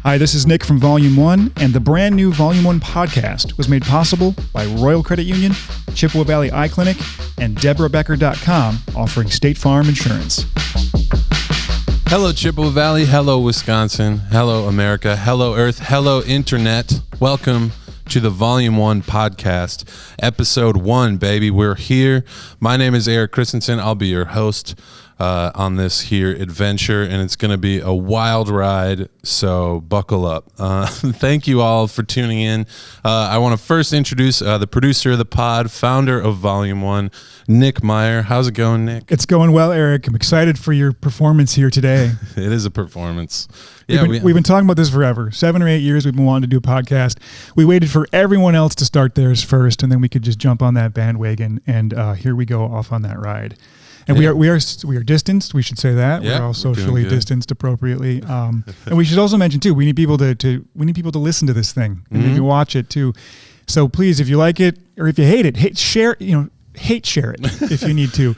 Hi, this is Nick from Volume 1, and the brand new Volume 1 podcast was made possible by Royal Credit Union, Chippewa Valley Eye Clinic, and DeborahBecker.com, offering State Farm Insurance. Hello, Chippewa Valley. Hello, Wisconsin. Hello, America. Hello, Earth. Hello, Internet. Welcome to the Volume 1 podcast, Episode 1, baby. We're here. My name is Eric Christensen. I'll be your host on this here adventure, and it's going to be a wild ride, so buckle up. Thank you all for tuning in. I want to first introduce the producer of the pod, founder of Volume 1, Nick Meyer. How's it going, Nick? It's going well, Eric. I'm excited for your performance here today. It is a performance. Yeah, we've been talking about this forever. 7 or 8 years we've been wanting to do a podcast. We waited for everyone else to start theirs first, and then we could just jump on that bandwagon, and here we go off on that ride. And we are distanced. We should say that we're all socially distanced appropriately. And we should also mention too, we need people to listen to this thing and maybe watch it too. So please, if you like it or if you hate it, share it if you need to.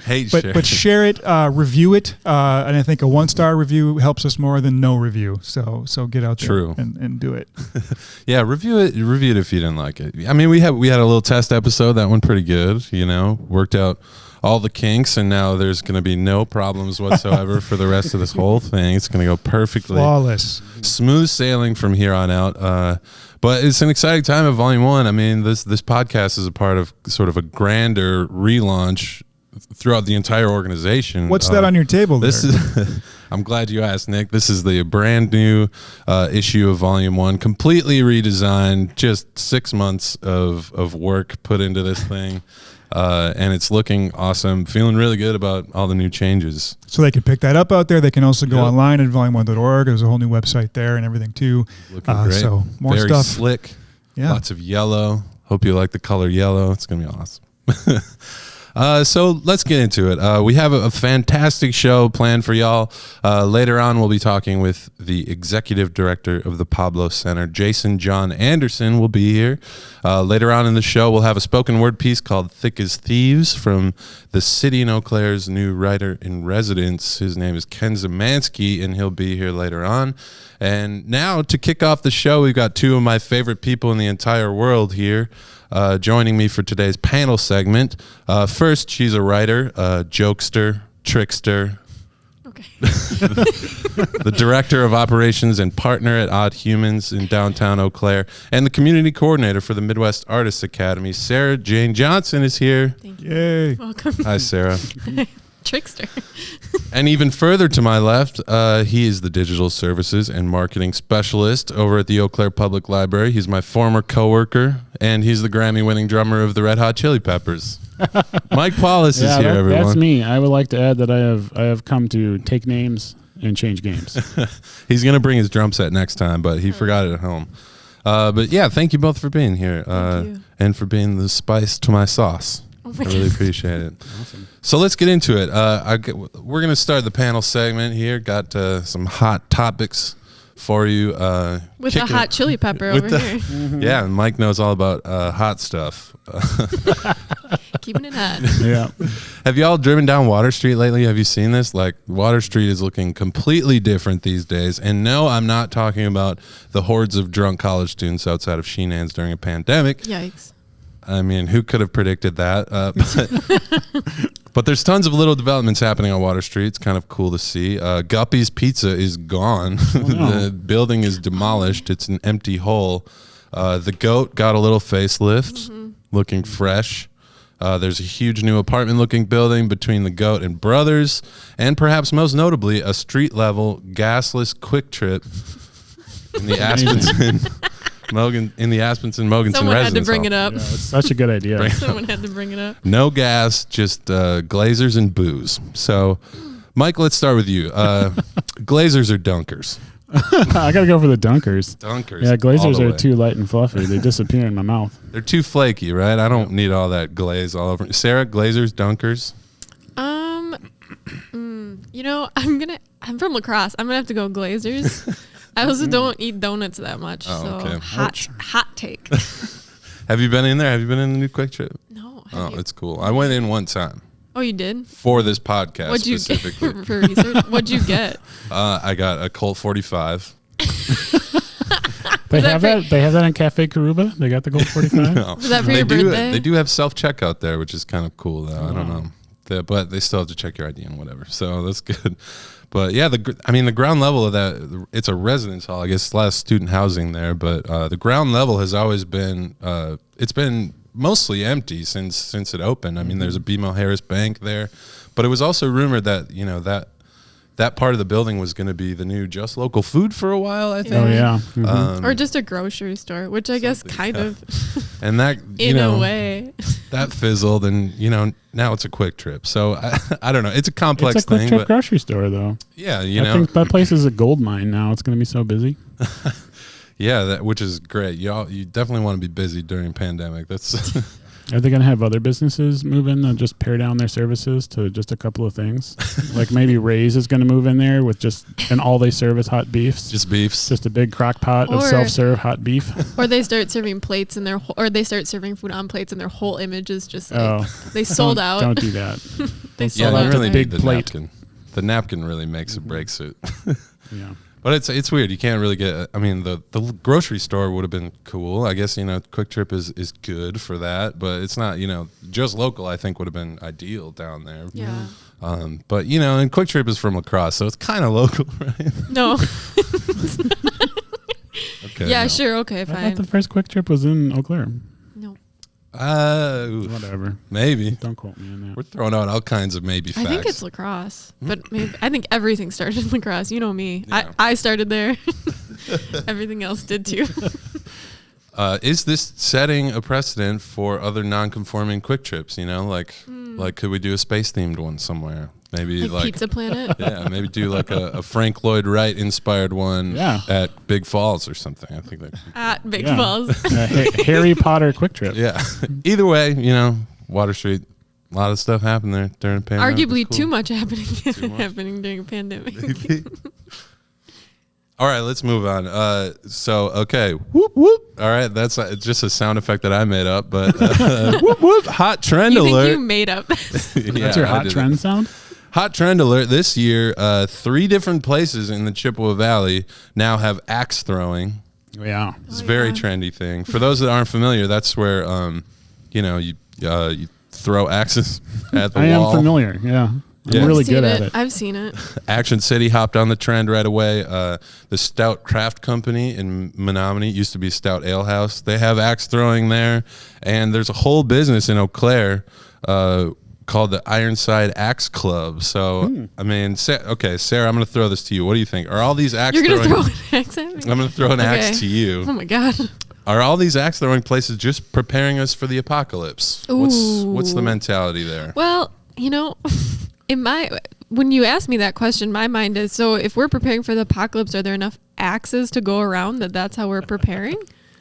But share it, review it, and I think a 1-star review helps us more than no review. So get out there and do it. Yeah, review it if you didn't like it. I mean, we had a little test episode that went pretty good. Worked out all the kinks, and now there's going to be no problems whatsoever for the rest of this whole thing. It's going to go perfectly. Flawless. Smooth sailing from here on out. But it's an exciting time at Volume 1. I mean, this podcast is a part of sort of a grander relaunch throughout the entire organization. What's that on your table there? This is I'm glad you asked, Nick. This is the brand new issue of Volume 1, completely redesigned, just 6 months of work put into this thing. And it's looking awesome. Feeling really good about all the new changes. So they can pick that up out there. They can also go online at volume1.org. There's a whole new website there and everything too. Looking great. So more Very stuff. Slick. Yeah. Lots of yellow. Hope you like the color yellow. It's going to be awesome. So let's get into it. We have a fantastic show planned for y'all. Later on, we'll be talking with the executive director of the Pablo Center, Jason Jon Anderson, will be here. Later on in the show, we'll have a spoken word piece called Thick as Thieves from the city in Eau Claire's new writer in residence. His name is Ken Szymanski, and he'll be here later on. And now, to kick off the show, we've got two of my favorite people in the entire world here. Joining me for today's panel segment. First, she's a writer, jokester, trickster. Okay. The director of operations and partner at Odd Humans in downtown Eau Claire, and the community coordinator for the Midwest Artists Academy. Sarah Jane Johnson is here. Thank you. Yay. Welcome. Hi, Sarah. Trickster. And even further to my left, he is the digital services and marketing specialist over at the Eau Claire Public Library. He's my former coworker, and he's the Grammy-winning drummer of the Red Hot Chili Peppers. Mike Paulus is here, everyone. That's me. I would like to add that I have come to take names and change games. He's going to bring his drum set next time, but he forgot it at home. But yeah, thank you both for being here and for being the spice to my sauce. I really appreciate it. Awesome. So let's get into it. We're going to start the panel segment here. Got some hot topics for you. With a hot chili pepper over here. Mm-hmm. Yeah, and Mike knows all about hot stuff. Keeping it hot. Yeah. Have you all driven down Water Street lately? Have you seen this? Like, Water Street is looking completely different these days. And no, I'm not talking about the hordes of drunk college students outside of Sheenan's during a pandemic. Yikes. I mean, who could have predicted that? But there's tons of little developments happening on Water Street. It's kind of cool to see. Guppy's Pizza is gone. Oh, no. The building is demolished. It's an empty hole. The Goat got a little facelift, looking fresh. There's a huge new apartment-looking building between the Goat and Brothers, and perhaps most notably, a street-level gasless Kwik Trip in the Aspenson-Mogensen Someone residence had to bring hall. it up. Yeah, it's such a good idea. Someone had to bring it up. No gas, just glazers and booze. So, Mike, let's start with you. Glazers or dunkers? I gotta go for the dunkers. Dunkers. Yeah, glazers are too light and fluffy. They disappear in my mouth. They're too flaky, right? I don't need all that glaze all over. Sarah, glazers, dunkers? I'm from La Crosse. I'm gonna have to go glazers. I also don't eat donuts that much, okay. Hot take. Have you been in there? Have you been in the new Kwik Trip? No. Oh, it's cool. I went in one time. Oh, you did? For this podcast What'd you specifically. get for research? What'd you get? I got a Colt 45. They have that. They have that in Cafe Karuba. They got the gold 45. No. Was that for your birthday? They do have self-checkout there, which is kind of cool, though. I don't know. But they still have to check your ID and whatever. So that's good. But yeah, the ground level of that, it's a residence hall. I guess it's a lot of student housing there. But the ground level has always been, it's been mostly empty since it opened. I mean, there's a BMO Harris Bank there. But it was also rumored that, that part of the building was going to be the new Just Local Food for a while, I think. Oh, yeah. Or just a grocery store, which I guess kind of, and that, in a way. that fizzled, and, now it's a Kwik Trip. So, I don't know. It's a complex it's a Kwik thing. Trip But grocery store, though. yeah, I think that place is a gold mine now. It's going to be so busy. Yeah, which is great. You definitely want to be busy during pandemic. That's... Are they going to have other businesses move in and just pare down their services to just a couple of things? Like maybe Ray's is going to move in there with and all they serve is hot beefs. Just beefs. Just a big crock pot of self-serve hot beef. Or they start serving plates in or they start serving food on plates and their whole image is just like, they sold out. Don't do that. They sold you out. really big need the plate. napkin. The napkin really makes or breaks it. Yeah. But it's weird. You can't really get. I mean, the grocery store would have been cool. I guess Kwik Trip is good for that, but it's not. Just Local. I think would have been ideal down there. Yeah. But and Kwik Trip is from La Crosse, so it's kind of local, right? No. Okay. Yeah, no. sure. Okay, I fine. thought the first Kwik Trip was in Eau Claire. No. Whatever. Maybe. Don't quote me on We're that. throwing out all kinds of maybe facts. I think it's La Crosse, but maybe I think everything started in La Crosse. You know me. Yeah. I started there. Everything else did too. Is this setting a precedent for other non-conforming Kwik Trips? Like could we do a space-themed one somewhere? Maybe like Pizza Planet. Yeah, maybe do like a Frank Lloyd Wright inspired one at Big Falls or something. I think that. At Big Falls. Harry Potter Kwik Trip. Yeah. Either way, Water Street, a lot of stuff happened there during the pandemic. Arguably It's too cool. much happening during a pandemic. All right, let's move on. Okay, whoop whoop. All right, that's just a sound effect that I made up, but whoop whoop. Hot trend You alert. think you made up? That's your hot trend sound? Hot trend alert this year. 3 different places in the Chippewa Valley now have axe throwing. Yeah. It's a very trendy thing. For those that aren't familiar, that's where you throw axes at the wall. I am familiar. Yeah. I'm really good at it. I've seen it. Action City hopped on the trend right away. The Stout Craft Company in Menominee, used to be Stout Ale House. They have axe throwing there, and there's a whole business in Eau Claire called the Ironside Axe Club. So, I mean, Sarah, I'm going to throw this to you. What do you think? Are all these axe You're throwing? going to throw an axe at me? I'm going to throw an axe to you. Oh my God. Are all these axe throwing places just preparing us for the apocalypse? What's the mentality there? Well, when you ask me that question, my mind is, so if we're preparing for the apocalypse, are there enough axes to go around that's how we're preparing?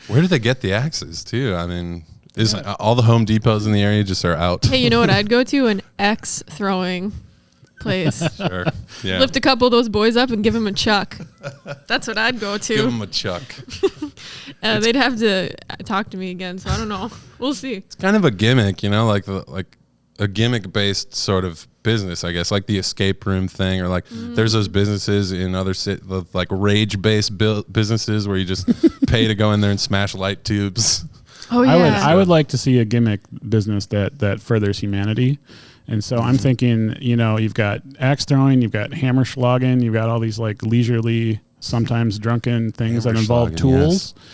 Where do they get the axes too? I mean, is all the Home Depots in the area just are out? Hey, you know what I'd go to? An axe throwing place. Sure. Yeah. Lift a couple of those boys up and give them a chuck. That's what I'd go to. Give them a chuck. They'd have to talk to me again, so I don't know. We'll see. It's kind of a gimmick, like a gimmick-based sort of business, I guess, like the escape room thing, or like there's those businesses in other like rage-based businesses where you just pay to go in there and smash light tubes. Oh yeah. I would like to see a gimmick business that furthers humanity. And so I'm thinking, you've got axe throwing, you've got hammer schlogging, you've got all these like leisurely, sometimes drunken things that involve tools. Yes.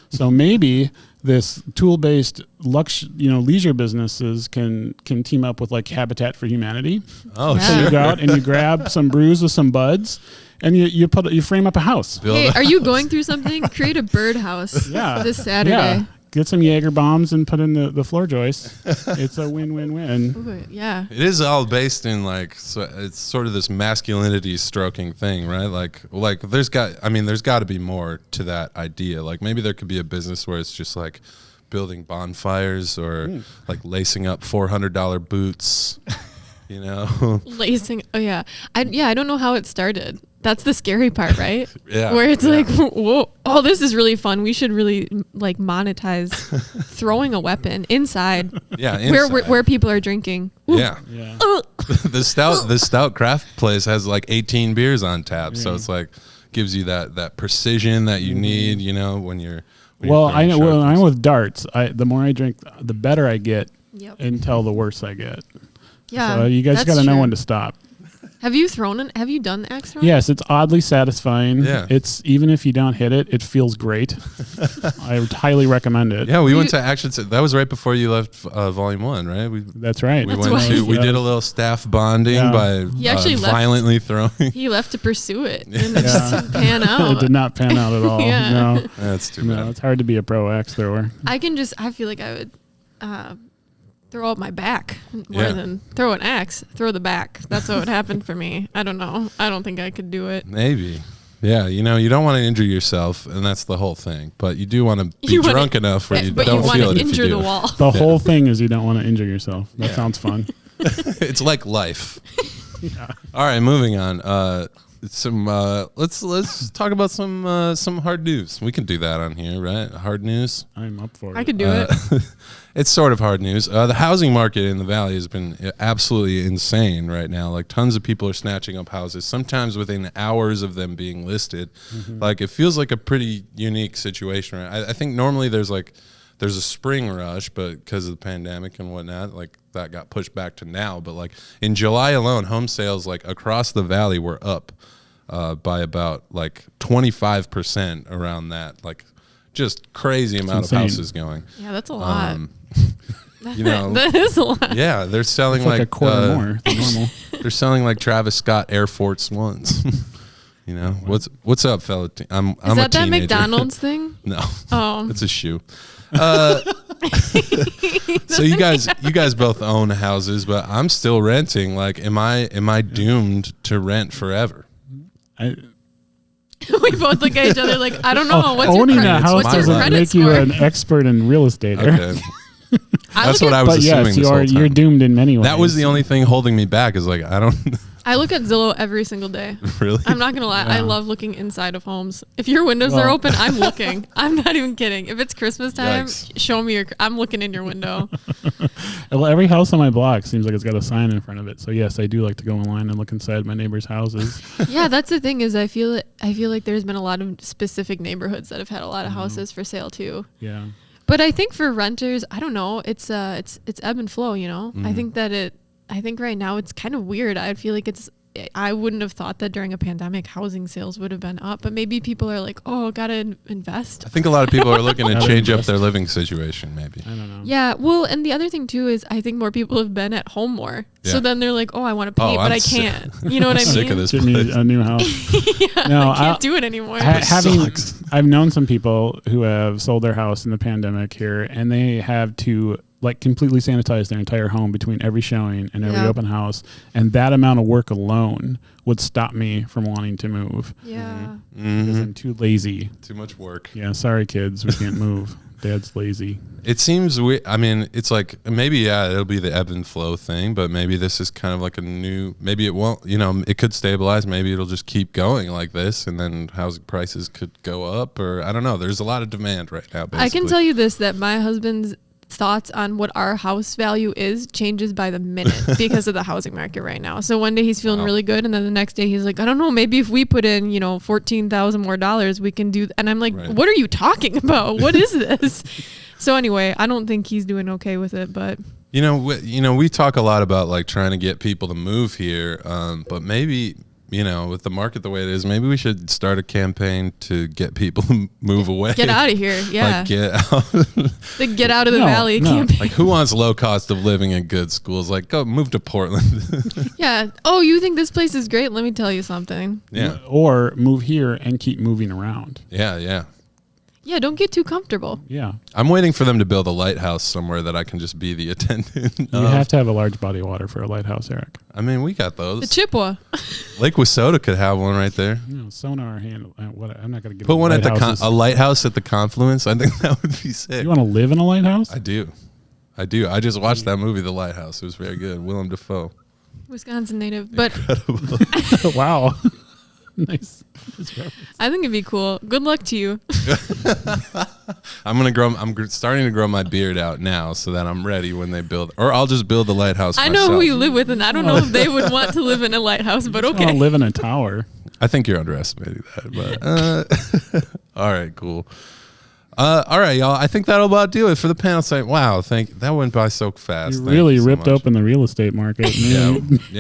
So maybe this tool-based leisure businesses can team up with like Habitat for Humanity. Oh, Yeah. So you go out and you grab some brews with some buds, and you frame up a house. Hey, are you going through something? Create a birdhouse this Saturday. Yeah. Get some Jaeger bombs and put in the floor joists. It's a win-win-win. Ooh, yeah. It is all based in it's sort of this masculinity stroking thing, right? Like there's got to be more to that idea. Like maybe there could be a business where it's just like building bonfires or like lacing up $400 boots, Lacing. Oh yeah. I don't know how it started. That's the scary part, right? Yeah. Where it's like, whoa, oh, this is really fun. We should really like monetize throwing a weapon inside. Yeah. Inside. Where people are drinking. Yeah. Yeah. the stout craft place has like 18 beers on tap, so it's like gives you that precision that you need, you know, when you're I know when I'm with darts, the more I drink, the better I get until the worse I get. Yeah. So you guys got to know when to stop. Have you done the axe throwing? Yes, it's oddly satisfying. Yeah. It's even if you don't hit it, it feels great. I would highly recommend it. Yeah, we went to Action. That was right before you left Volume 1, right? That's right. We did a little staff bonding by violently throwing. He left to pursue it, and it just didn't pan out. It did not pan out at all. Yeah. No, that's too bad. It's hard to be a pro axe thrower. I feel like I would throw out my back more than throw an axe. Throw the back. That's what would happen for me. I don't know. I don't think I could do it. Maybe. Yeah, you know, you don't want to injure yourself, and that's the whole thing. But you do want to be drunk enough where you don't feel it. But you want to injure the wall. The whole thing is you don't want to injure yourself. That sounds fun. It's like life. Yeah. All right, moving on. Let's talk about some hard news. We can do that on here, right? Hard news. I'm up for it. I could do it. It's sort of hard news. The housing market in the valley has been absolutely insane right now. Like tons of people are snatching up houses, sometimes within hours of them being listed. Mm-hmm. Like it feels like a pretty unique situation. Right? I think normally there's a spring rush, but because of the pandemic and whatnot, like that got pushed back to now. But like in July alone, home sales like across the valley were up by about like 25% around that. Like just crazy amount of houses going. Yeah, that's a lot. You know, that is a lot. Yeah, they're selling like a quarter more than normal. They're selling like Travis Scott Air Force Ones. You know, what's up, fella? I'm is a that teenager. McDonald's thing? No. Oh, it's a shoe. So you guys both own houses, but I'm still renting. Like, am I doomed to rent forever? We both look at each other like, I don't know. What's owning your a house doesn't make you an expert in real estate. Okay. That's what I was assuming this whole time. You're doomed in many ways. That was the only thing holding me back is like, I don't... I look at Zillow every single day. Really? I'm not going to lie. Yeah. I love looking inside of homes. If your windows are open, I'm looking. I'm not even kidding. If it's Christmas time, show me I'm looking in your window. Well, every house on my block seems like it's got a sign in front of it. So yes, I do like to go online and look inside my neighbors' houses. Yeah, that's the thing is I feel like there's been a lot of specific neighborhoods that have had a lot of houses for sale too. Yeah. But I think for renters, I don't know. It's ebb and flow, you know. Mm-hmm. I think right now it's kind of weird. I feel like I wouldn't have thought that during a pandemic housing sales would have been up, but maybe people are like, oh, gotta invest. I think a lot of people are looking to change up their living situation, maybe. I don't know. Yeah, well, and the other thing too is I think more people have been at home more. Yeah. So then they're like, oh, I want to pay, but I can't. You know what I mean? Sick of this place. Give me a new house. Yeah, no, I can't do it anymore. I've known some people who have sold their house in the pandemic here, and they have to like completely sanitize their entire home between every showing and every open house, and that amount of work alone would stop me from wanting to move. Yeah. Mm-hmm. Because I'm too lazy. Too much work. Yeah, sorry kids, we can't move. Dad's lazy. It seems I mean, it's like maybe it'll be the ebb and flow thing, but maybe this is kind of like maybe it won't, you know, it could stabilize, maybe it'll just keep going like this, and then housing prices could go up, or I don't know. There's a lot of demand right now, basically. I can tell you this, that my husband's thoughts on what our house value is changes by the minute because of the housing market right now. So one day he's feeling really good, and then the next day he's like, I don't know, maybe if we put in, you know, $14,000 more, we can do. And I'm like, what are you talking about? What is this? So anyway, I don't think he's doing okay with it, but you know, we talk a lot about like trying to get people to move here, but maybe, you know, with the market the way it is, maybe we should start a campaign to get people to move away. Get out of here. Yeah. Like get out. The get out of the valley campaign. Like who wants low cost of living in good schools? Like go move to Portland. Yeah. Oh, you think this place is great? Let me tell you something. Yeah. Or move here and keep moving around. Yeah, yeah. Yeah, don't get too comfortable. Yeah. I'm waiting for them to build a lighthouse somewhere that I can just be the attendant. You have to have a large body of water for a lighthouse, Eric. I mean, we got those. The Chippewa. Lake Wissota could have one right there. No, sonar handle. I'm not going to get put one at a lighthouse at the Confluence. I think that would be sick. You want to live in a lighthouse? I do. I just watched that movie, The Lighthouse. It was very good. Willem Dafoe. Wisconsin native, but wow. Nice. I think it'd be cool. Good luck to you. I'm starting to grow my beard out now so that I'm ready when they build, or I'll just build the lighthouse I myself. know who you live with, and I don't know if they would want to live in a lighthouse, but I okay. don't live in a tower. I think you're underestimating that, but all right, cool. All right, y'all. I think that'll about do it for the panel site. Wow, that went by so fast. You Thank really so ripped much. open the real estate market. Yeah,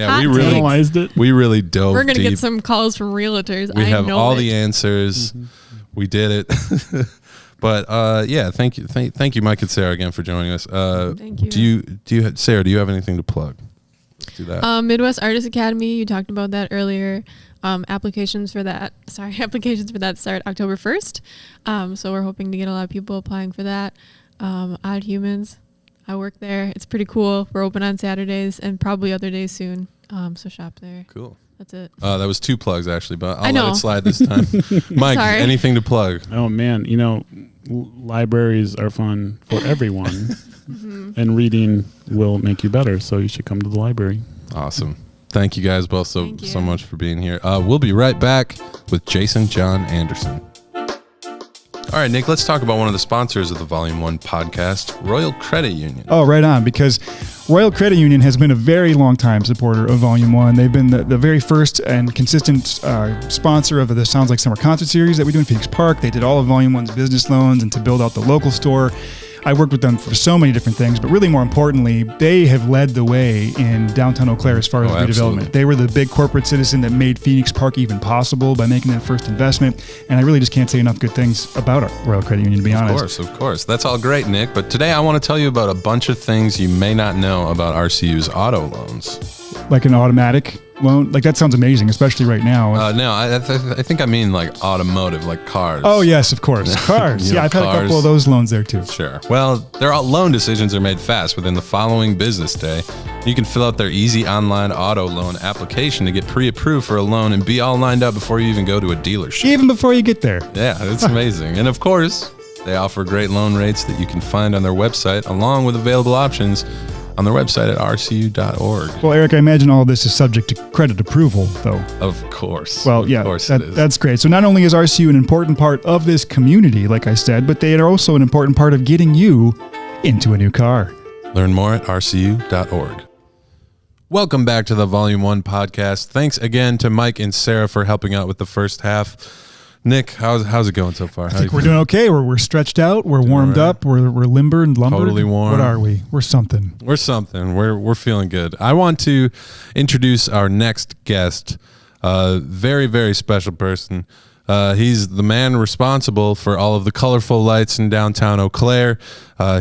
Hot we really takes. Analyzed it. we really dove We're going to deep. get some calls from realtors. We I have know all it. the answers. Mm-hmm. We did it. But yeah, thank you, Mike and Sarah, again for joining us. Thank you. Do you, Sarah? Do you have anything to plug? Let's do that. Midwest Artist Academy. You talked about that earlier. Applications for that start October 1st. So we're hoping to get a lot of people applying for that. Odd Humans. I work there. It's pretty cool. We're open on Saturdays and probably other days soon. So shop there. Cool. That's it. That was 2 plugs actually, but I I'll let know. it slide this time. Mike, Sorry. anything to plug? Oh man, libraries are fun for everyone, and reading will make you better. So you should come to the library. Awesome. Thank you guys both so Thank you. so much for being here. We'll be right back with Jason Jon Anderson. All right, Nick, let's talk about one of the sponsors of the Volume 1 podcast, Royal Credit Union. Oh, right on, because Royal Credit Union has been a very long time supporter of Volume 1. They've been the very first and consistent sponsor of the Sounds Like Summer concert series that we do in Phoenix Park. They did all of Volume 1's business loans and to build out the local store. I worked with them for so many different things, but really more importantly, they have led the way in downtown Eau Claire as far as redevelopment. Absolutely. They were the big corporate citizen that made Phoenix Park even possible by making that first investment. And I really just can't say enough good things about our Royal Credit Union, to be honest. Of course. That's all great, Nick. But today I want to tell you about a bunch of things you may not know about RCU's auto loans. Like an automatic loan, like that sounds amazing, especially right now. No, I think I mean like automotive, like cars. Oh yes, of course, cars. You know, Yeah, I've had a couple cars. of those loans there too. Sure. Well, their loan decisions are made fast within the following business day. You can fill out their easy online auto loan application to get pre-approved for a loan and be all lined up before you even go to a dealership. Even before you get there. Yeah, it's amazing. And of course, they offer great loan rates that you can find on their website, along with available options on their website at rcu.org. Well, Eric, I imagine all of this is subject to credit approval, though. Of course. Well, yeah, Of course it is. that's great. So not only is RCU an important part of this community, like I said, but they are also an important part of getting you into a new car. Learn more at rcu.org. Welcome back to the Volume 1 podcast. Thanks again to Mike and Sarah for helping out with the first half. Nick, how's it going so far? I think we're doing okay. We're stretched out. We're warmed all right. up. We're limber and lumbered. Totally warm. What are we? We're something. We're something. We're feeling good. I want to introduce our next guest, a very, very special person. He's the man responsible for all of the colorful lights in downtown Eau Claire.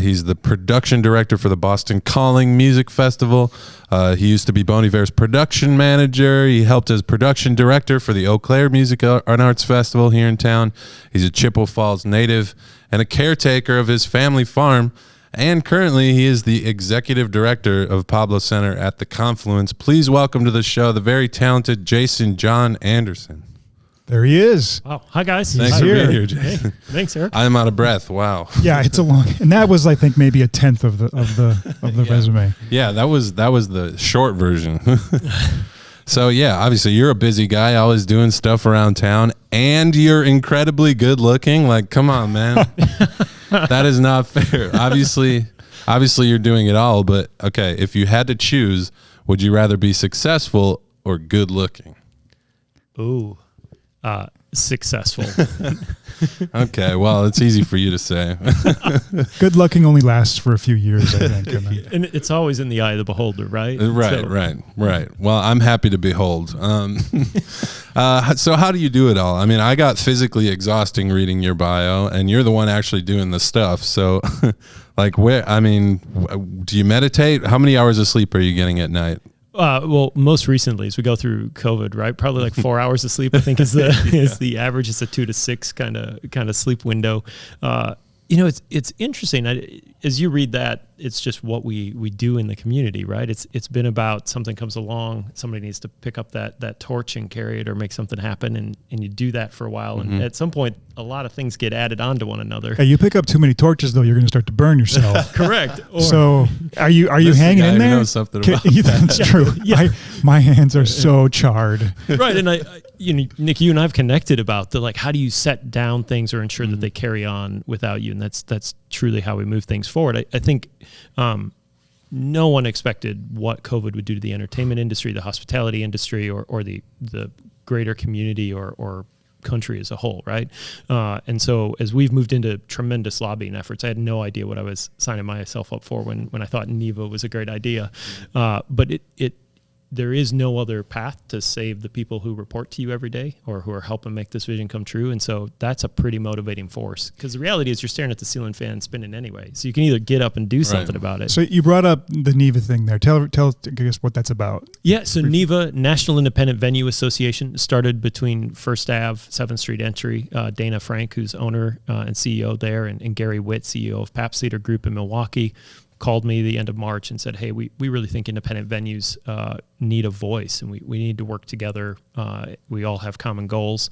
He's the production director for the Boston Calling Music Festival. He used to be Bon Iver's production manager. He helped as production director for the Eau Claire Music and Arts Festival here in town. He's a Chippewa Falls native and a caretaker of his family farm. And currently, he is the executive director of Pablo Center at the Confluence. Please welcome to the show the very talented Jason Jon Anderson. There he is. Wow. Hi, guys. Thanks He's for here. being here, Jason. Thanks, Eric. I'm out of breath. Wow. Yeah, it's a long, and that was, I think, maybe a tenth of the resume. Yeah, that was the short version. So yeah, obviously you're a busy guy, always doing stuff around town, and you're incredibly good looking. Like, come on, man. That is not fair. Obviously you're doing it all, but okay, if you had to choose, would you rather be successful or good looking? Ooh, successful. Okay, well, it's easy for you to say. Good looking only lasts for a few years, I think. And it's always in the eye of the beholder, right? Right, So- right. Well, I'm happy to behold. So how do you do it all? I mean, I got physically exhausting reading your bio, and you're the one actually doing the stuff. So, like, do you meditate? How many hours of sleep are you getting at night? Well, most recently, as we go through COVID, right? Probably like 4 hours of sleep, I think is the average. It's a 2 to 6 kind of sleep window. It's interesting. As you read that, it's just what we do in the community, right? It's been about something comes along, somebody needs to pick up that torch and carry it or make something happen, and you do that for a while. Mm-hmm. And at some point, a lot of things get added onto one another. Hey, you pick up too many torches, though, you're going to start to burn yourself. Correct. Or, So are you This is the hanging guy in who there? knows something about That's true. Yeah. My hands are so charred. right, and Nick, you and I've connected about the, like, how do you set down things or ensure that they carry on without you? And that's truly how we move things forward. I think no one expected what COVID would do to the entertainment industry, the hospitality industry, or the greater community or country as a whole, right? And so as we've moved into tremendous lobbying efforts, I had no idea what I was signing myself up for when I thought NEVA was a great idea. But there is no other path to save the people who report to you every day or who are helping make this vision come true. And so that's a pretty motivating force, because the reality is you're staring at the ceiling fan spinning anyway. So you can either get up and do something about it. So you brought up the NEVA thing there. Tell I guess what that's about. Yeah, so NEVA, National Independent Venue Association, started between First Ave, 7th Street Entry. Dana Frank, who's owner and CEO there, and Gary Witt, CEO of Pabst Theater Group in Milwaukee, called me the end of March and said, hey, we really think independent venues need a voice, and we need to work together. We all have common goals.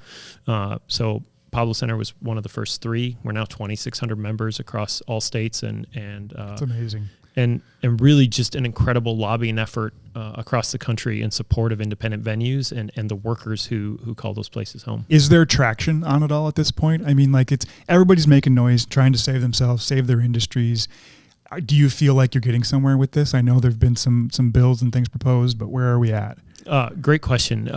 So Pablo Center was one of the first three. We're now 2,600 members across all states, and that's amazing. And really just an incredible lobbying effort across the country in support of independent venues and the workers who call those places home. Is there traction on it all at this point? I mean, like, everybody's making noise, trying to save themselves, save their industries. Do you feel like you're getting somewhere with this? I know there've been some bills and things proposed, but where are we at? Great question.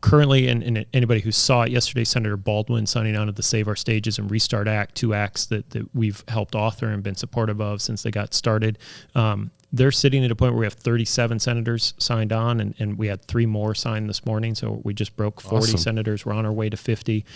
Currently, and anybody who saw it yesterday, Senator Baldwin signing on to the Save Our Stages and Restart Act, 2 acts that we've helped author and been supportive of since they got started. They're sitting at a point where we have 37 senators signed on, and we had 3 more signed this morning, so we just broke 40 Awesome. senators. We're on our way to 50.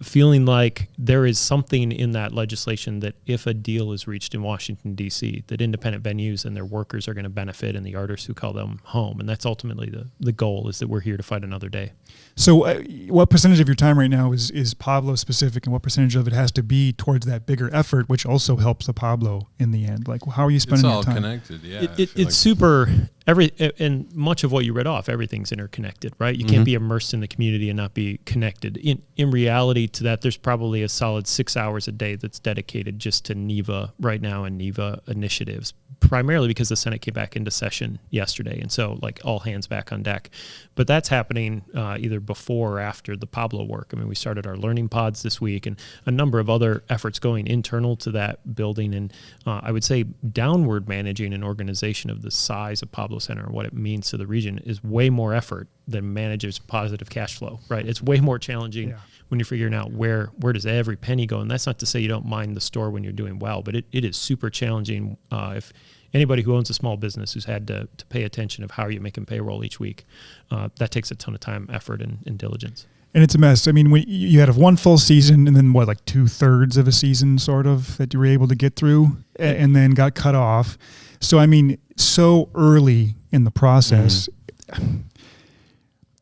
Feeling like there is something in that legislation that if a deal is reached in Washington, D.C., that independent venues and their workers are going to benefit, and the artists who call them home. And that's ultimately the goal, is that we're here to fight another day. So what percentage of your time right now is Pablo specific, and what percentage of it has to be towards that bigger effort, which also helps the Pablo in the end? Like, how are you spending your time? It's all connected, yeah. It's super, and much of what you read off, everything's interconnected, right? You can't be immersed in the community and not be connected. In reality to that, there's probably a solid 6 hours a day that's dedicated just to NEVA right now and NEVA initiatives, primarily because the Senate came back into session yesterday. And so, like, all hands back on deck. But that's happening either before or after the Pablo work. I mean, we started our learning pods this week, and a number of other efforts going internal to that building. And I would say downward managing an organization of the size of Pablo Center and what it means to the region is way more effort than manages positive cash flow, right? It's way more challenging when you're figuring out where does every penny go. And that's not to say you don't mind the store when you're doing well, but it is super challenging if anybody who owns a small business who's had to pay attention of how are you making payroll each week, that takes a ton of time, effort, and diligence. And it's a mess. I mean, when you had one full season and then like 2/3 of a season sort of that you were able to get through and then got cut off. So, I mean, so early in the process,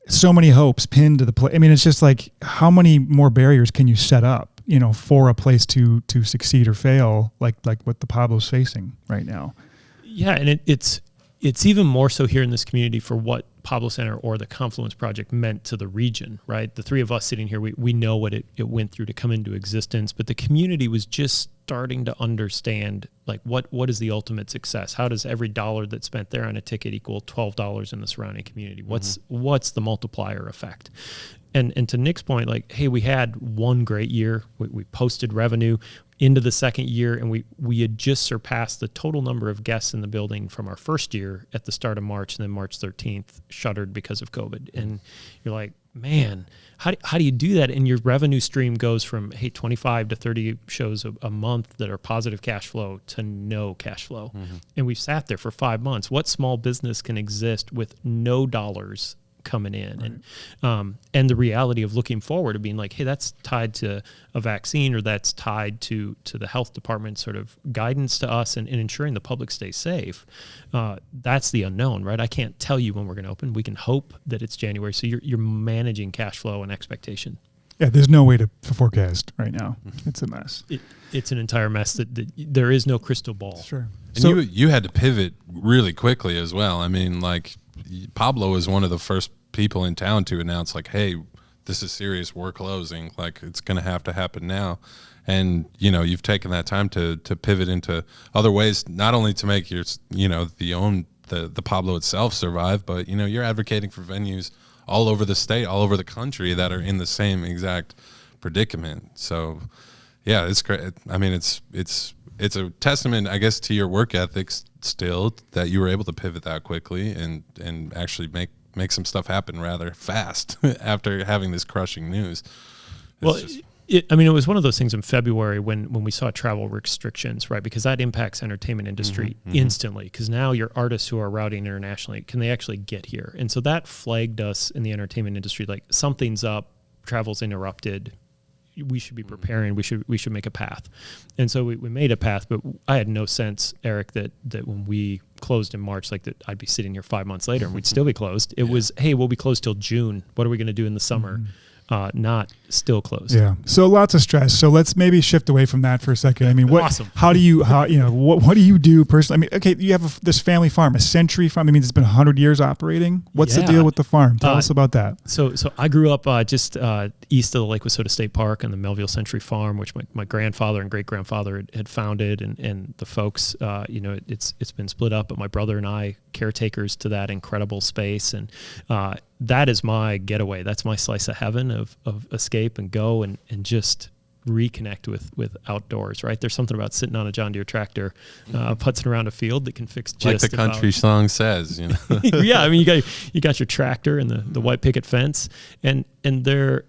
so many hopes pinned to the play. I mean, it's just like, how many more barriers can you set up, for a place to succeed or fail, like what the Pablo's facing right now? Yeah, and it's even more so here in this community for what Pablo Center or the Confluence project meant to the region, right? The 3 of us sitting here, we know what it went through to come into existence, but the community was just starting to understand, like, what is the ultimate success? How does every dollar that's spent there on a ticket equal $12 in the surrounding community? What's the multiplier effect? And to Nick's point, like, hey, we had one great year. We posted revenue into the second year, and we had just surpassed the total number of guests in the building from our first year at the start of March, and then March 13th shuttered because of COVID. And you're like, man, how do you do that? And your revenue stream goes from, hey, 25 to 30 shows a month that are positive cash flow to no cash flow. And we've sat there for 5 months. What small business can exist with no dollars coming in? Right. And the reality of looking forward to being like, hey, that's tied to a vaccine, or that's tied to the health department sort of guidance to us and ensuring the public stays safe. That's the unknown, right? I can't tell you when we're going to open. We can hope that it's January. So you're managing cash flow and expectation. Yeah, there's no way to forecast right now. It's a mess. It's an entire mess that there is no crystal ball. Sure. And so you had to pivot really quickly as well. I mean, like, Pablo is one of the first people in town to announce, like, hey, this is serious, we're closing, like, it's going to have to happen now. And, you've taken that time to pivot into other ways, not only to make your, the Pablo itself survive, but, you're advocating for venues all over the state, all over the country that are in the same exact predicament. So yeah, it's great. I mean, it's a testament, I guess, to your work ethics still, that you were able to pivot that quickly and actually make some stuff happen rather fast after having this crushing news. It was one of those things in February when we saw travel restrictions, right? Because that impacts entertainment industry instantly. Because now your artists who are routing internationally, can they actually get here? And so that flagged us in the entertainment industry, like something's up, travel's interrupted. We should be preparing. We should make a path. And so we made a path, but I had no sense, Eric, that when we closed in March, like that I'd be sitting here 5 months later and we'd still be closed. It was, hey, we'll be closed till June. What are we going to do in the summer? Not still closed. Yeah. So lots of stress. So let's maybe shift away from that for a second. I mean, Awesome. What do you do personally? I mean, okay, you have this family farm, a century farm. I mean, it's been 100 years operating. What's the deal with the farm? Tell us about that. So I grew up just east of the Lake Wissota State Park on the Melville Century Farm, which my grandfather and great grandfather had founded, and the folks, it's been split up, but my brother and I caretakers to that incredible space, and that is my getaway. That's my slice of heaven of escape and go and just reconnect with outdoors, right? There's something about sitting on a John Deere tractor, putzing around a field that can fix just like the country song says, Yeah, I mean, you got your tractor and the white picket fence, and there,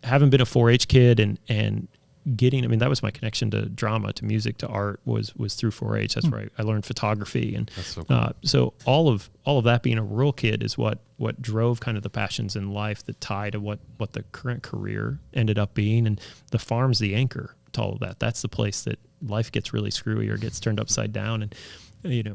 having been a 4-H kid and getting, I mean, that was my connection to drama, to music, to art was through 4-H. That's where I learned photography, and that's so cool. So all of that, being a rural kid, is what drove kind of the passions in life that tie to what the current career ended up being, and the farm's the anchor to all of that. That's the place that life gets really screwy or gets turned upside down. And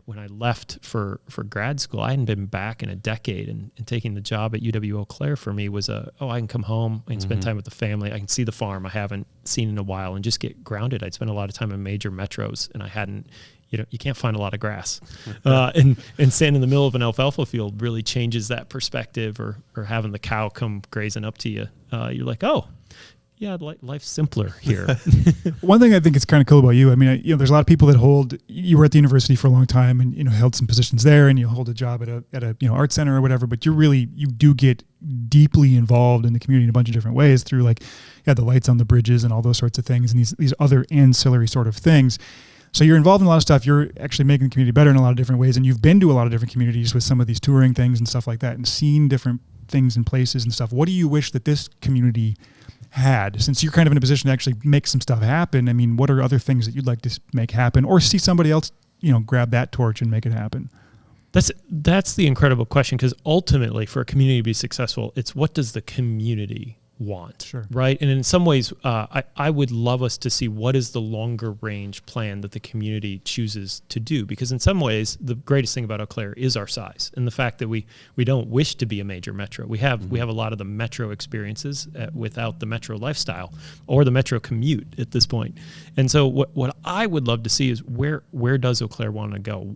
when I left for grad school, I hadn't been back in a decade, and taking the job at UW Eau Claire for me was I can come home, I can spend time with the family, I can see the farm I haven't seen in a while, and just get grounded. I'd spent a lot of time in major metros, and I hadn't, you can't find a lot of grass, and standing in the middle of an alfalfa field really changes that perspective, or having the cow come grazing up to you. You're like, oh, yeah, life's simpler here. One thing I think is kind of cool about you, I mean, there's a lot of people that you were at the university for a long time and, held some positions there, and you hold a job at a art center or whatever, but you do get deeply involved in the community in a bunch of different ways through the lights on the bridges and all those sorts of things, and these other ancillary sort of things. So you're involved in a lot of stuff. You're actually making the community better in a lot of different ways, and you've been to a lot of different communities with some of these touring things and stuff like that, and seen different things and places and stuff. What do you wish that this community had, since you're kind of in a position to actually make some stuff happen? I mean, what are other things that you'd like to make happen, or see somebody else, grab that torch and make it happen? That's the incredible question, because ultimately, for a community to be successful, it's what does the community want, sure, right? And in some ways, I would love us to see what is the longer range plan that the community chooses to do, because in some ways, the greatest thing about Eau Claire is our size and the fact that we don't wish to be a major metro. We have a lot of the metro experiences without the metro lifestyle or the metro commute at this point. And so what I would love to see is where does Eau Claire want to go?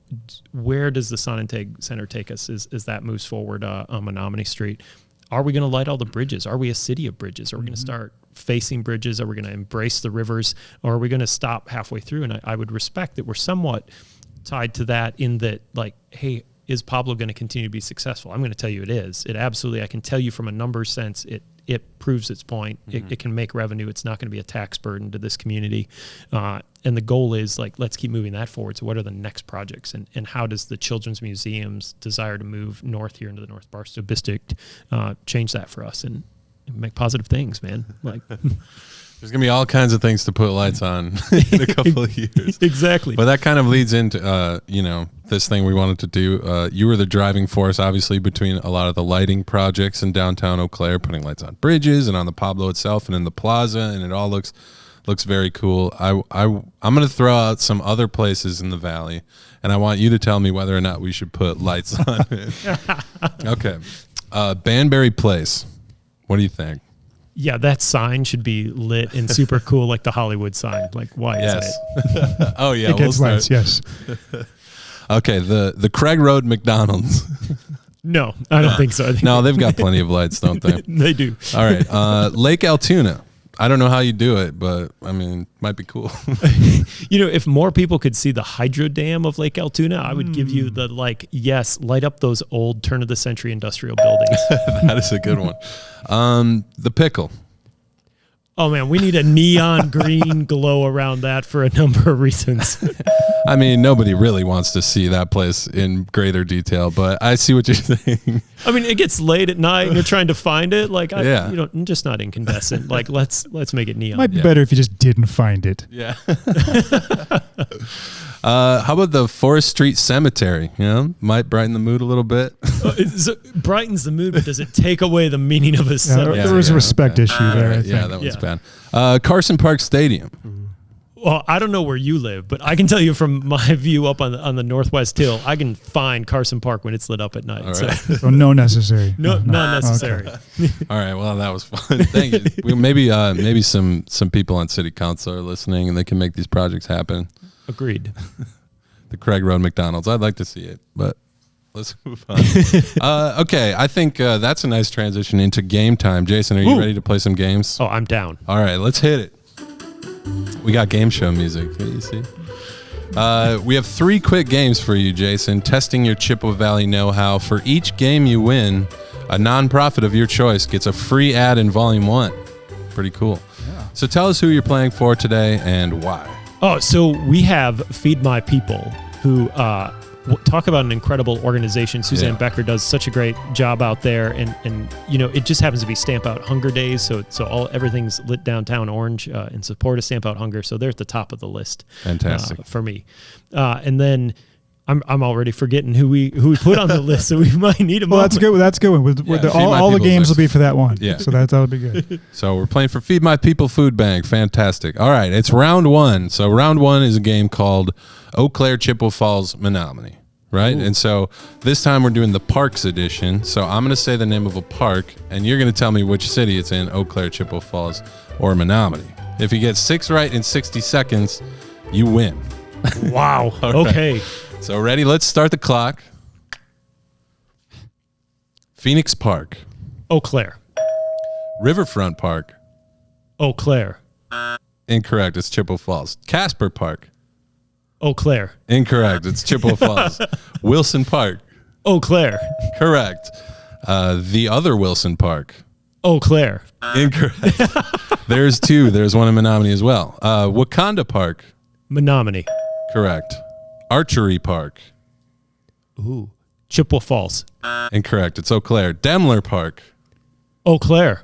Where does the Sonanteg Center take us as that moves forward on Menominee Street? Are we going to light all the bridges? Are we a city of bridges? Are we going to start facing bridges? Are we going to embrace the rivers? Or are we going to stop halfway through? And I would respect that we're somewhat tied to that, in that, like, hey, is Pablo going to continue to be successful? I'm going to tell you it is. It absolutely, I can tell you from a numbers sense, it proves its point. It can make revenue. It's not going to be a tax burden to this community. And the goal is, like, let's keep moving that forward. So what are the next projects? And how does the Children's Museum's desire to move north here into the North Barstow District change that for us and make positive things, man? Like, there's going to be all kinds of things to put lights on in a couple of years. Exactly. But that kind of leads into, this thing we wanted to do. You were the driving force, obviously, between a lot of the lighting projects in downtown Eau Claire, putting lights on bridges and on the Pablo itself and in the plaza, and it all looks very cool. I'm going to throw out some other places in the valley, and I want you to tell me whether or not we should put lights on it. Okay. Banbury Place. What do you think? Yeah, that sign should be lit and super cool, like the Hollywood sign. Like, why is it? Oh, yeah. It gets lights, yes. Okay, the Craig Road McDonald's. No, I don't think so. No, they've got plenty of lights, don't they? They do. All right. Lake Altoona. I don't know how you do it, but I mean, might be cool. If more people could see the hydro dam of Lake Altoona, I would give you the yes, light up those old turn of the century industrial buildings. That is a good one. The pickle. Oh man, we need a neon green glow around that for a number of reasons. I mean, nobody really wants to see that place in greater detail, but I see what you're saying. I mean, it gets late at night and you're trying to find it. Yeah. Just not incandescent. Let's make it neon. Might be better if you just didn't find it. Yeah. How about the Forest Street Cemetery? Might brighten the mood a little bit. It brightens the mood, but does it take away the meaning of a cemetery? There was a respect issue there, I think. Yeah, that one's bad. Carson Park Stadium. Well, I don't know where you live, but I can tell you from my view up on the Northwest Hill, I can find Carson Park when it's lit up at night. All right. So no necessary. Not necessary. Okay. All right. Well, that was fun. Thank you. Maybe some people on city council are listening and they can make these projects happen. Agreed. The Craig Road McDonald's. I'd like to see it, but let's move on. Okay. I think that's a nice transition into game time. Jason, are you ready to play some games? Oh, I'm down. All right. Let's hit it. We got game show music. You see? We have 3 quick games for you, Jason, testing your Chippewa Valley know-how. For each game you win, a nonprofit of your choice gets a free ad in Volume 1. Pretty cool. Yeah. So tell us who you're playing for today and why. Oh, so we have Feed My People, who talk about an incredible organization. Suzanne Becker does such a great job out there, and it just happens to be Stamp Out Hunger Days, so everything's lit downtown orange in support of Stamp Out Hunger. So they're at the top of the list. Fantastic for me. And then I'm already forgetting who we put on the list, so we might need a moment. That's good. All the games will be for that one. Yeah. So that'll be good. So we're playing for Feed My People Food Bank. Fantastic. All right, it's round 1. So round 1 is a game called Eau Claire, Chippewa Falls, Menominee. Right? Ooh. And so this time we're doing the Parks edition. So I'm going to say the name of a park, and you're going to tell me which city it's in, Eau Claire, Chippewa Falls, or Menominee. If you get 6 right in 60 seconds, you win. Wow. Okay. Right. So ready? Let's start the clock. Phoenix Park. Eau Claire. Riverfront Park. Eau Claire. Incorrect. It's Chippewa Falls. Casper Park. Eau Claire. Incorrect. It's Chippewa Falls. Wilson Park. Eau Claire. Correct. The other Wilson Park. Eau Claire. Incorrect. There's 2. There's one in Menominee as well. Wakanda Park. Menominee. Correct. Archery Park. Ooh. Chippewa Falls. Incorrect. It's Eau Claire. Demler Park. Eau Claire.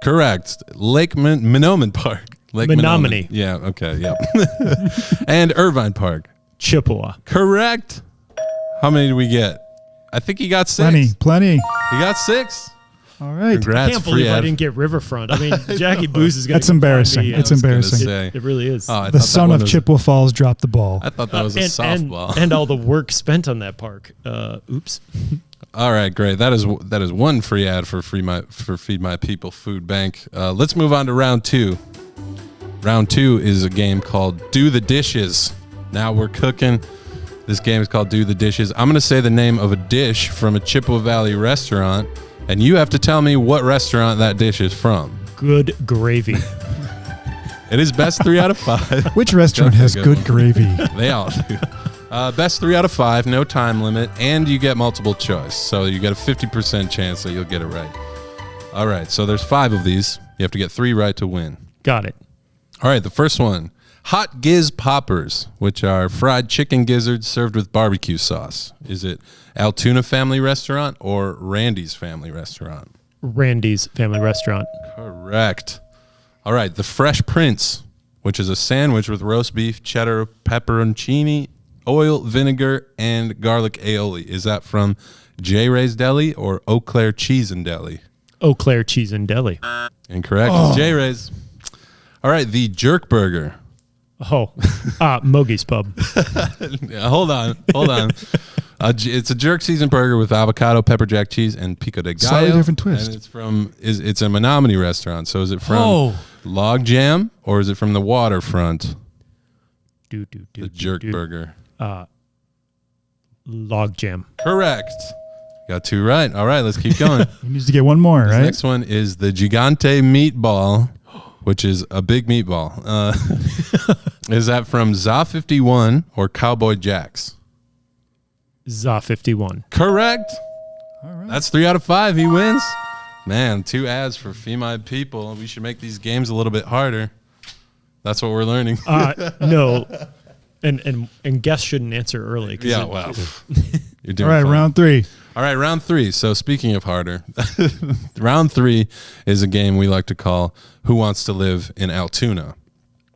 Correct. Lake Menominee Park. Lake Menominee. Yeah, okay, yep. And Irvine Park. Chippewa. Correct. How many did we get? I think he got 6. Plenty. He got 6. All right. Congrats. I can't believe I didn't get Riverfront. I mean, Jackie Booth is going to. That's embarrassing. It's embarrassing. It really is. The son of Chippewa Falls dropped the ball. I thought that was a softball. And all the work spent on that park. Oops. All right, great. That is one free ad for Feed My People Food Bank. Let's move on to round 2. Round 2 is a game called Do the Dishes. Now we're cooking. This game is called Do the Dishes. I'm going to say the name of a dish from a Chippewa Valley restaurant, and you have to tell me what restaurant that dish is from. Good gravy. It is best 3 out of 5. Which restaurant has good gravy? They all do. Best 3 out of 5, no time limit, and you get multiple choice. So you get a 50% chance that you'll get it right. All right, so there's 5 of these. You have to get 3 right to win. Got it. All right, the first one. Hot Giz Poppers, which are fried chicken gizzards served with barbecue sauce. Is it Altoona Family Restaurant or Randy's Family Restaurant? Randy's Family Restaurant. Correct. All right, the Fresh Prince, which is a sandwich with roast beef, cheddar, pepperoncini, oil, vinegar, and garlic aioli. Is that from J. Ray's Deli or Eau Claire Cheese and Deli? Eau Claire Cheese and Deli. Incorrect. It's J. Ray's. All right, the Jerk Burger. Oh, Mogie's Pub. Yeah, hold on. It's a jerk seasoned burger with avocado, pepper jack cheese, and pico de gallo. Slightly different twist. And it's a Menominee restaurant. So is it from Log Jam or is it from the Waterfront? The Jerk Burger. Log Jam. Correct. Got 2 right. All right, let's keep going. He needs to get one more, right? Next one is the Gigante Meatball. which is a big meatball. Is that from ZA 51 or Cowboy Jacks? ZA 51. Correct. All right. That's 3 out of 5. He wins. Man, 2 ads for female people. We should make these games a little bit harder. That's what we're learning. No. And guests shouldn't answer early. Yeah, well, you're doing All right, fine. round 3. All right, round 3. So speaking of harder, round 3 is a game we like to call Who Wants to Live in Altoona?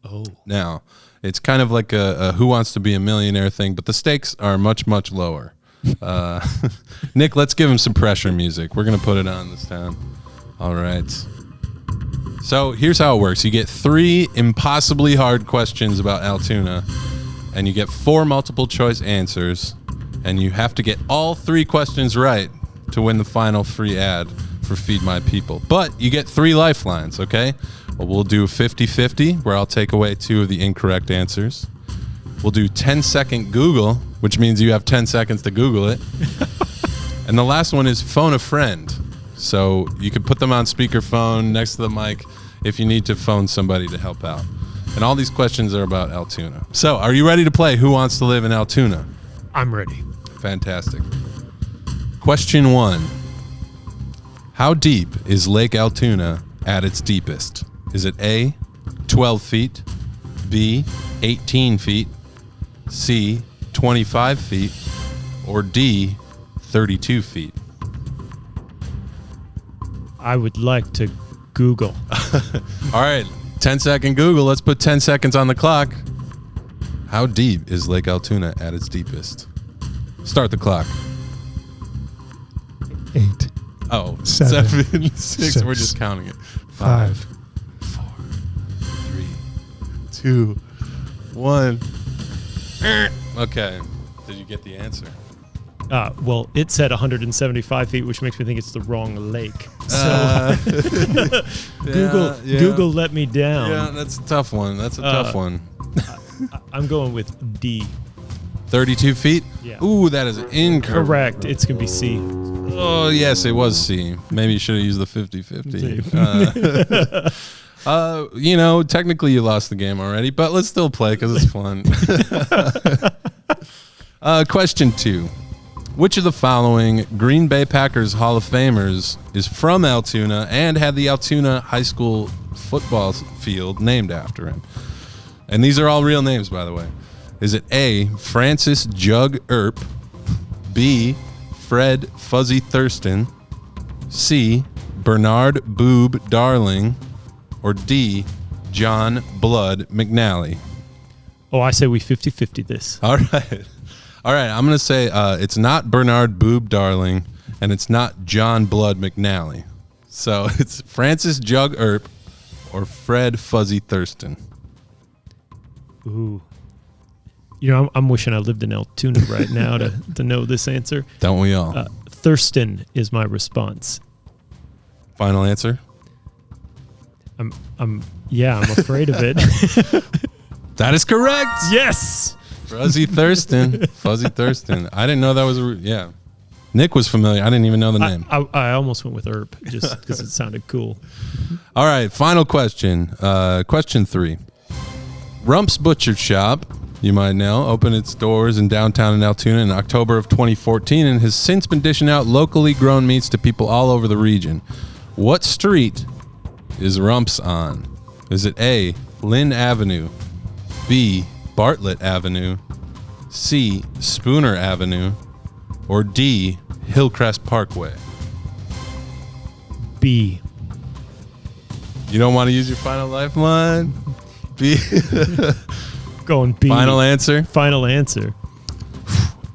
Oh. Now, it's kind of like a Who Wants to Be a Millionaire thing, but the stakes are much, much lower. Nick, let's give him some pressure music. We're going to put it on this time. All right. So here's how it works. You get 3 impossibly hard questions about Altoona, and you get 4 multiple choice answers, and you have to get all 3 questions right to win the final free ad for Feed My People. But you get 3 lifelines, okay? Well, we'll do 50-50, where I'll take away 2 of the incorrect answers. We'll do 10-second Google, which means you have 10 seconds to Google it. And the last one is phone a friend. So you can put them on speakerphone next to the mic if you need to phone somebody to help out. And all these questions are about Altoona. So are you ready to play Who Wants to Live in Altoona? I'm ready. Fantastic. Question 1. How deep is Lake Altoona at its deepest? Is it A, 12 feet, B, 18 feet, C, 25 feet, or D, 32 feet? I would like to Google. All right, 10-second Google. Let's put 10 seconds on the clock. How deep is Lake Altoona at its deepest? Start the clock. 8. Oh, 7, 7, 6. 6. We're just counting it. 5. 4, 3, 2, 1. Okay. Did you get the answer? Well, it said 175 feet, which makes me think it's the wrong lake. So Google let me down. Yeah, that's a tough one. That's a tough one. I'm going with D. 32 feet? Yeah. Ooh, that is incorrect. Correct. It's going to be C. Oh, yes, it was C. Maybe you should have used the 50-50. Technically you lost the game already, but let's still play because it's fun. Question 2. Which of the following Green Bay Packers Hall of Famers is from Altoona and had the Altoona High School football field named after him? And these are all real names, by the way. Is it A, Francis Jug Earp, B, Fred Fuzzy Thurston, C, Bernard Boob Darling, or D, John Blood McNally? Oh, I say we 50-50 this. All right. All right, I'm going to say it's not Bernard Boob Darling, and it's not John Blood McNally. So it's Francis Jug Earp or Fred Fuzzy Thurston. Ooh. I'm wishing I lived in Altoona right now to know this answer. Don't we all? Thurston is my response. Final answer? I'm afraid of it. That is correct. Yes. Fuzzy Thurston. Fuzzy Thurston. I didn't know that was yeah. Nick was familiar. I didn't even know the name. I almost went with Earp just because it sounded cool. All right, final question. Question 3. Rump's Butcher Shop, you might know, opened its doors in downtown in Altoona in October of 2014 and has since been dishing out locally grown meats to people all over the region. What street is Rump's on? Is it A, Lynn Avenue, B, Bartlett Avenue, C, Spooner Avenue, or D, Hillcrest Parkway? B. You don't want to use your final lifeline? B. Going B. Final answer? Final answer.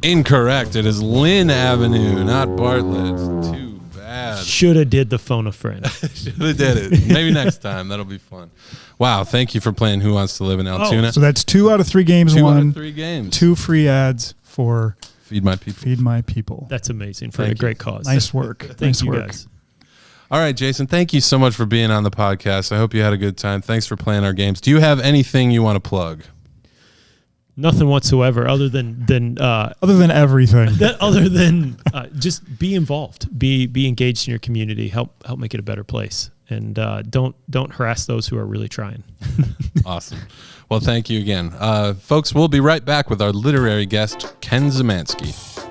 Incorrect. It is Lynn Avenue, not Bartlett. Too bad. Should have did the phone a friend. Should have did it. Maybe next time. That'll be fun. Wow. Thank you for playing Who Wants to Live in Altoona. So that's 2 out of 3 games 2 won. out of 3 games. 2 free ads for Feed My People. Feed My People. That's amazing for Thank a you. great cause. Nice work. Thank nice you work. guys. All right, Jason, thank you so much for being on the podcast. I hope you had a good time. Thanks for playing our games. Do you have anything you want to plug? Nothing whatsoever other than everything. just be involved, be engaged in your community, help make it a better place. and don't harass those who are really trying. Awesome. Well, thank you again. Folks, we'll be right back with our literary guest, Ken Szymanski.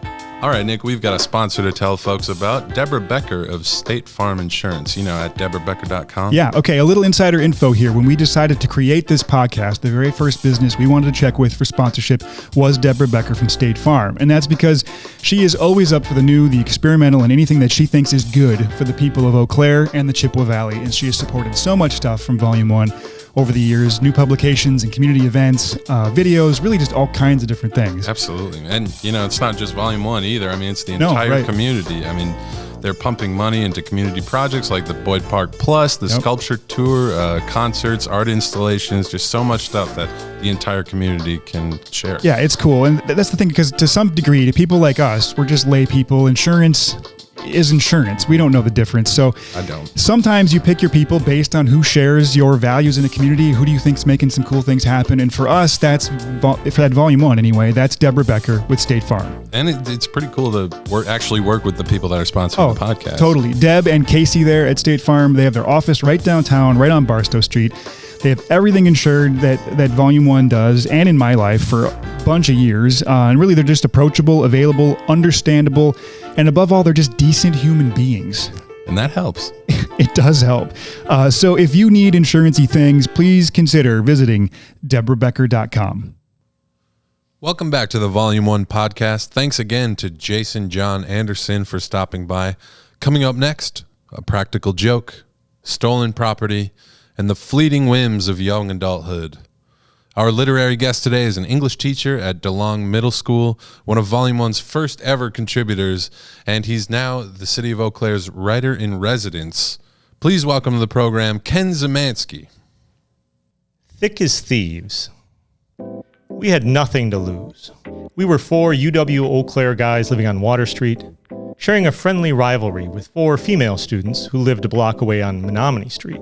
All right, Nick, we've got a sponsor to tell folks about, Deborah Becker of State Farm Insurance, at deborahbecker.com. Yeah, okay, a little insider info here. When we decided to create this podcast, the very first business we wanted to check with for sponsorship was Deborah Becker from State Farm. And that's because she is always up for the new, the experimental, and anything that she thinks is good for the people of Eau Claire and the Chippewa Valley. And she has supported so much stuff from Volume 1 over the years, new publications and community events, videos, really just all kinds of different things. Absolutely. And, it's not just Volume 1 either. I mean, it's the entire community. I mean, they're pumping money into community projects like the Boyd Park Plus, the sculpture tour, concerts, art installations, just so much stuff that the entire community can share. Yeah, it's cool. And that's the thing, because to some degree, to people like us, we're just lay people. Insurance is insurance. We don't know the difference. So I don't. Sometimes you pick your people based on who shares your values in the community, who do you think's making some cool things happen. And for us, that's for that Volume 1 anyway, that's Deborah Becker with State Farm. And it's pretty cool to actually work with the people that are sponsoring the podcast. Totally. Deb and Casey there at State Farm, they have their office right downtown, right on Barstow Street. They have everything insured that Volume 1 does, and in my life for a bunch of years. And really, they're just approachable, available, understandable, and above all, they're just decent human beings. And that helps. It does help. So if you need insurance-y things, please consider visiting deborahbecker.com. Welcome back to the Volume 1 podcast. Thanks again to Jason Jon Anderson for stopping by. Coming up next, a practical joke, stolen property, and the fleeting whims of young adulthood. Our literary guest today is an English teacher at DeLong Middle School, one of Volume 1's first ever contributors, and he's now the City of Eau Claire's writer-in-residence. Please welcome to the program, Ken Szymanski. Thick as thieves. We had nothing to lose. We were 4 UW Eau Claire guys living on Water Street, sharing a friendly rivalry with 4 female students who lived a block away on Menominee Street.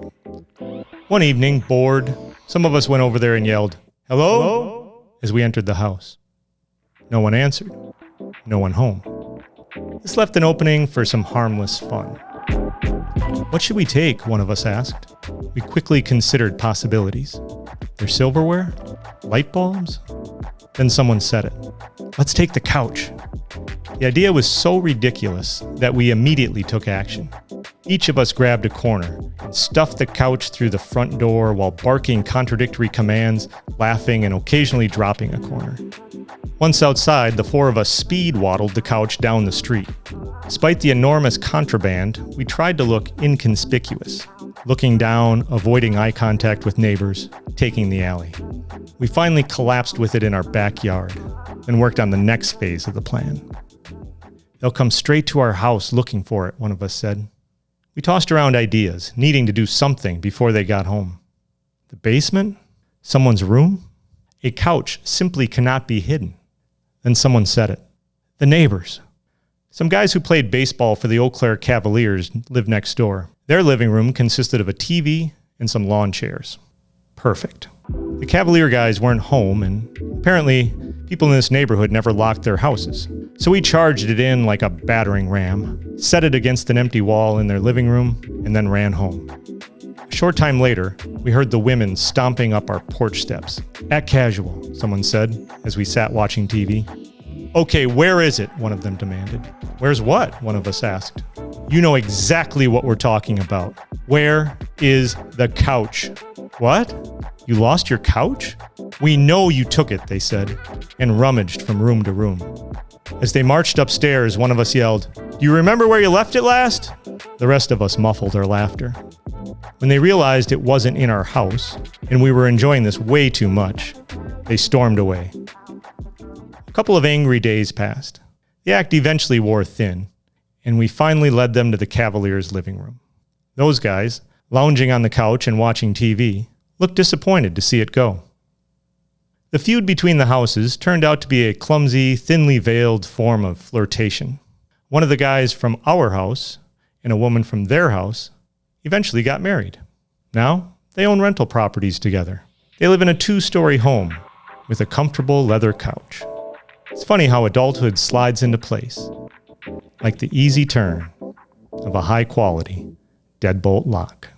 One evening, bored, some of us went over there and yelled, "Hello?" as we entered the house. No one answered. No one home. This left an opening for some harmless fun. "What should we take?" one of us asked. We quickly considered possibilities. Their silverware? Light bulbs? Then someone said it. "Let's take the couch." The idea was so ridiculous that we immediately took action. Each of us grabbed a corner and stuffed the couch through the front door while barking contradictory commands, laughing, and occasionally dropping a corner. Once outside, the 4 of us speed-waddled the couch down the street. Despite the enormous contraband, we tried to look inconspicuous, looking down, avoiding eye contact with neighbors, taking the alley. We finally collapsed with it in our backyard, then worked on the next phase of the plan. "They'll come straight to our house looking for it," one of us said. We tossed around ideas, needing to do something before they got home. The basement? Someone's room? A couch simply cannot be hidden. Then someone said it. The neighbors. Some guys who played baseball for the Eau Claire Cavaliers lived next door. Their living room consisted of a TV and some lawn chairs. Perfect. The Cavalier guys weren't home, and apparently people in this neighborhood never locked their houses. So we charged it in like a battering ram, set it against an empty wall in their living room, and then ran home. A short time later, we heard the women stomping up our porch steps. "Act casual," someone said, as we sat watching TV. "Okay, where is it?" one of them demanded. "Where's what?" one of us asked. "You know exactly what we're talking about. Where is the couch?" "What? You lost your couch?" "We know you took it," they said, and rummaged from room to room. As they marched upstairs, one of us yelled, "Do you remember where you left it last?" The rest of us muffled our laughter. When they realized it wasn't in our house, and we were enjoying this way too much, they stormed away. A couple of angry days passed. The act eventually wore thin, and we finally led them to the Cavaliers' living room. Those guys, lounging on the couch and watching TV, looked disappointed to see it go. The feud between the houses turned out to be a clumsy, thinly veiled form of flirtation. One of the guys from our house and a woman from their house eventually got married. Now, they own rental properties together. They live in a 2-story home with a comfortable leather couch. It's funny how adulthood slides into place, like the easy turn of a high-quality deadbolt lock.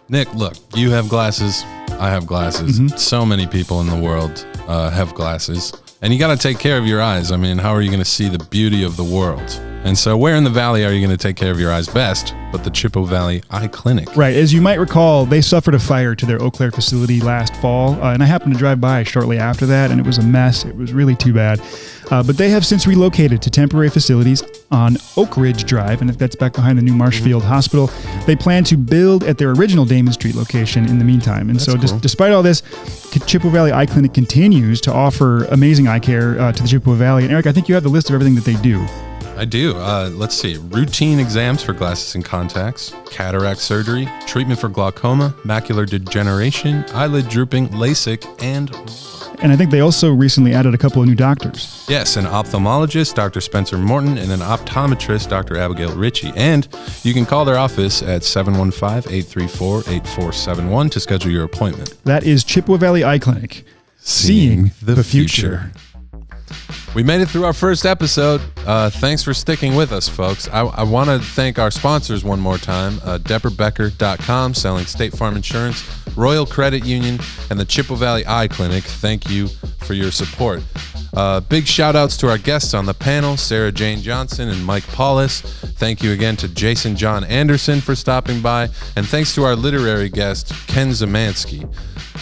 Nick, look, you have glasses. I have glasses. So many people in the world have glasses. And you got to take care of your eyes. I mean, how are you going to see the beauty of the world? And so where in the valley are you going to take care of your eyes best but the Chippewa Valley Eye Clinic? Right. As you might recall, they suffered a fire to their Eau Claire facility last fall, and I happened to drive by shortly after that, and it was a mess. It was really too bad. But they have since relocated to temporary facilities on Oak Ridge Drive, and that's back behind the new Marshfield Hospital. They plan to build at their original Damon Street location in the meantime. And so despite all this, Chippewa Valley Eye Clinic continues to offer amazing eye care to the Chippewa Valley. And Eric, I think you have the list of everything that they do. I do. Let's see. Routine exams for glasses and contacts, cataract surgery, treatment for glaucoma, macular degeneration, eyelid drooping, LASIK, and more. And I think they also recently added a couple of new doctors. Yes, an ophthalmologist, Dr. Spencer Morton, and an optometrist, Dr. Abigail Ritchie. And you can call their office at 715-834-8471 to schedule your appointment. That is Chippewa Valley Eye Clinic. Seeing the future. We made it through our first episode. Thanks for sticking with us, folks. I want to thank our sponsors one more time, DeborahBecker.com, selling State Farm Insurance, Royal Credit Union, and the Chippewa Valley Eye Clinic. Thank you for your support. Big shout outs to our guests on the panel, Sarah Jane Johnson and Mike Paulus. Thank you again to Jason Jon Anderson for stopping by. And thanks to our literary guest, Ken Szymanski.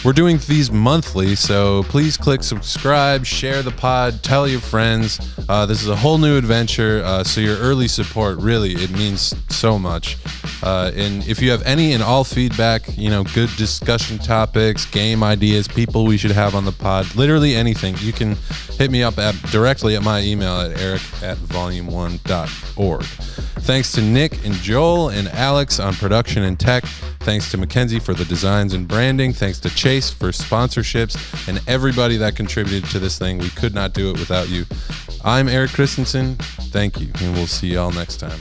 We're doing these monthly, so please click subscribe, share the pod, tell your friends. This is a whole new adventure, so your early support, really, it means so much. And if you have any and all feedback, good discussion topics, game ideas, people we should have on the pod, literally anything, you can hit me up directly at my email at eric@volume1.org. Thanks to Nick and Joel and Alex on production and tech. Thanks to Mackenzie for the designs and branding. Thanks to Chase for sponsorships and everybody that contributed to this thing. We could not do it without you. I'm Eric Christensen. Thank you, and we'll see y'all next time.